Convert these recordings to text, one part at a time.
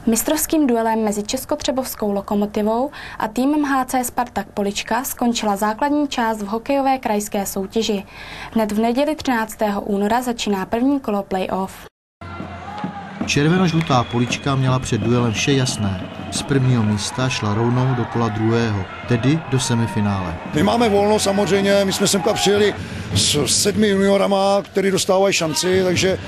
Mistrovským duelem mezi Českotřebovskou Lokomotivou a týmem HC Spartak Polička skončila základní část v hokejové krajské soutěži. Hned v neděli 13. února začíná první kolo play-off. Červeno-žlutá Polička měla před duelem vše jasné. Z prvního místa šla rovnou do kola druhého, tedy do semifinále. My máme volno samozřejmě, my jsme semka přijeli s 7 juniorama, kteří dostávají šanci, takže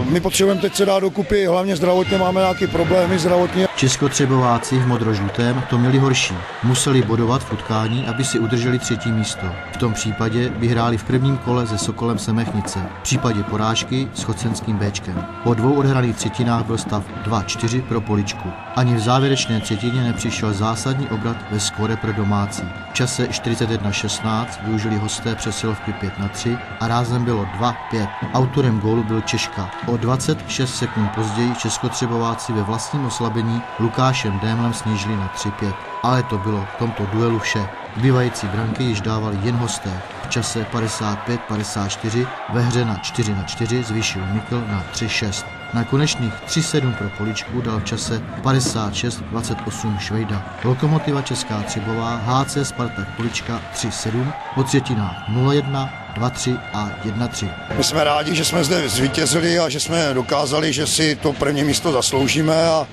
my potřebujeme teď se dát dokupy, hlavně zdravotně máme nějaké problémy zdravotně. Českotřebováci v modrožlutém to měli horší. Museli bodovat v utkání, aby si udrželi 3. místo. V tom případě by hráli v prvním kole se Sokolem Semechnice, v případě porážky s Chocenským Béčkem. Po 2 odhraných třetinách byl stav 2-4 pro Poličku. Ani v závěrečné třetině nepřišel zásadní obrat ve skóre pro domácí. V čase 41:16 využili hosté přesilovky 5-3 a rázem bylo 2-5. Autorem gólu byl Češka. O 26 sekund později Českotřebováci ve vlastním oslabení Lukášem Démlem snížili na 3-5. Ale to bylo v tomto duelu vše. Zbývající branky již dávali jen hosté. V čase 55:54 ve hře na 4-4 zvýšil Mikl na 3-6. Na konečných 3-7 pro Poličku dal v čase 56:28 Švejda. Lokomotiva Česká Třebová HC Spartak Polička 3-7, po třetinách 0-1, 2-3 a 1-3. My jsme rádi, že jsme zde zvítězili a že jsme dokázali, že si to první místo zasloužíme a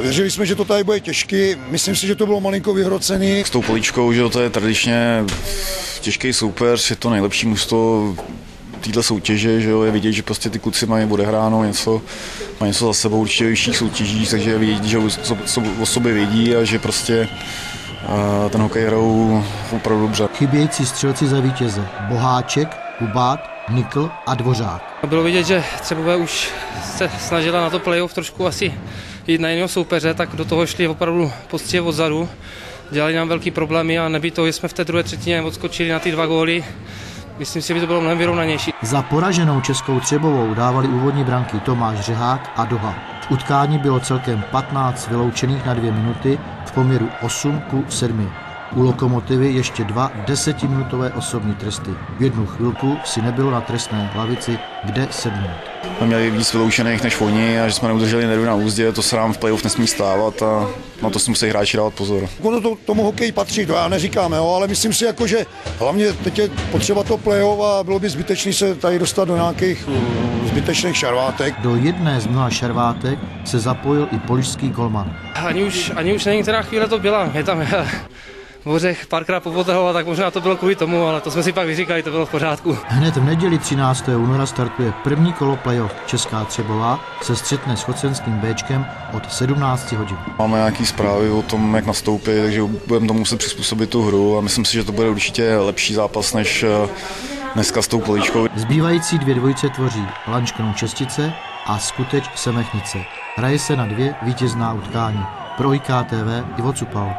věřili jsme, že to tady bude těžký. Myslím si, že to bylo malinko vyhrocený. S tou Poličkou, že to je tradičně těžký soupeř, je to nejlepší mužstvo téhle soutěže, že jo, je vidět, že prostě ty kluci mají odehráno něco za sebou určitě vyšších soutěží, takže je vidět, že o sobě vědí a že prostě ten hokej hrajou opravdu dobře. Chybějící střelci za vítěze Boháček, Hubát, Nikl a Dvořák. Bylo vidět, že Třebové už se snažila na to playoff trošku asi jít na jiného soupeře, tak do toho šli opravdu postě odzadu. Dělali nám velký problémy a nebýt toho, že jsme v té druhé třetině odskočili na ty 2 góly, myslím si, že by to bylo mnohem vyrovnanější. Za poraženou Českou Třebovou dávali úvodní branky Tomáš Řehák a Doha. V utkání bylo celkem 15 vyloučených na 2 minuty v poměru 8:7. U Lokomotivy ještě 2 desetiminutové osobní tresty. V jednu chvilku si nebylo na trestné lavici kde sednout. My měli víc vyloučených než oni a že jsme neudrželi nervy na úzdě, to se nám v playoff nesmí stávat a na to si musí hráči dávat pozor. Tomu hokeji patří, to já neříkám, jo, ale myslím si, jako, že hlavně teď je potřeba to playoff a bylo by zbytečné se tady dostat do nějakých zbytečných šarvátek. Do jedné z mnoha šarvátek se zapojil i polišský golman. Ani už na některá chvíle to byla. Je tam Bořech párkrát popotahoval, tak možná to bylo kvůli tomu, ale to jsme si pak vyříkali, to bylo v pořádku. Hned v neděli 13. února startuje první kolo playoff. Česká Třebová se střetne s Chocenským Béčkem od 17 hodin. Máme nějaké zprávy o tom, jak nastoupit, takže budeme tomu muset přizpůsobit tu hru a myslím si, že to bude určitě lepší zápas než dneska s tou Poličkou. Zbývající 2 dvojice tvoří Lanšknou Čestice a Skuteč Semechnice. Hraje se na 2 vítězná utkání. Pro IKTV Ivo Cupal.